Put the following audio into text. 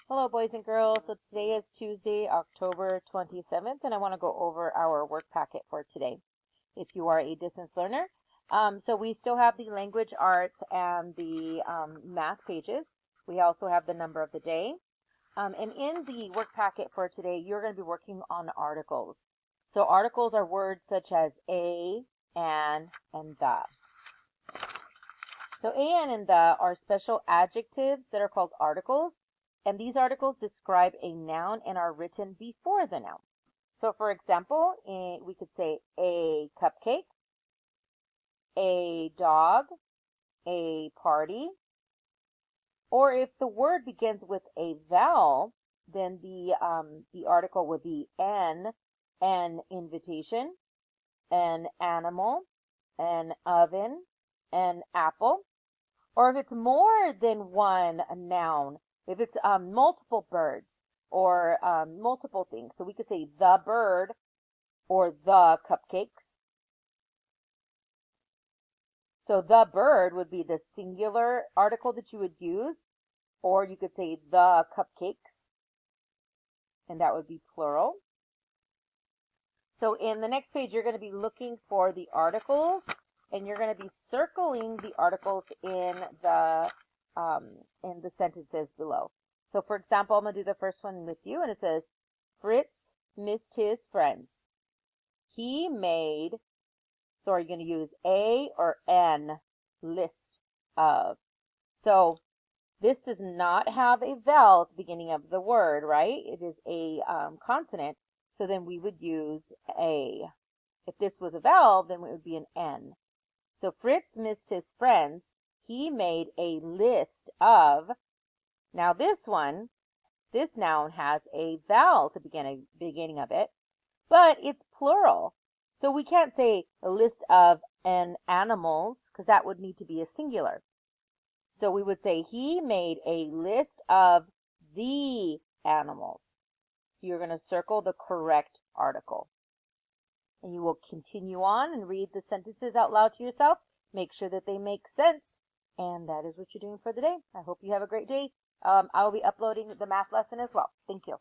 Hello, boys and girls. So today is Tuesday, October 27th, and I want to go over our work packet for today. If you are a distance learner, so we still have the language arts and the math pages. We also have the number of the day. And in the work packet for today, you're going to be working on articles. So articles are words such as a, and the. So a, and the are special adjectives that are called articles. And these articles describe a noun and are written before the noun. So for example, we could say a cupcake, a dog, a party. Or if the word begins with a vowel, then the article would be an invitation, an animal, an oven, an apple. Or if it's more than one noun, if it's multiple birds or multiple things. So we could say the bird or the cupcakes. So the bird would be the singular article that you would use, or you could say the cupcakes, and that would be plural. So in the next page, you're going to be looking for the articles, and you're going to be circling the articles in the sentences below. So for example, I'm going to do the first one with you, and it says, Fritz missed his friends. He made, so are you going to use a or an list of? So this does not have a vowel at the beginning of the word, right? It is a consonant, so then we would use a. If this was a vowel, then it would be an N. So Fritz missed his friends. He made a list of. Now this one, this noun has a vowel at the beginning of it, but it's plural. So we can't say a list of animals, because that would need to be a singular. So we would say he made a list of the animals. So you're going to circle the correct article. And you will continue on and read the sentences out loud to yourself. Make sure that they make sense. And that is what you're doing for the day. I hope you have a great day. I will be uploading the math lesson as well. Thank you.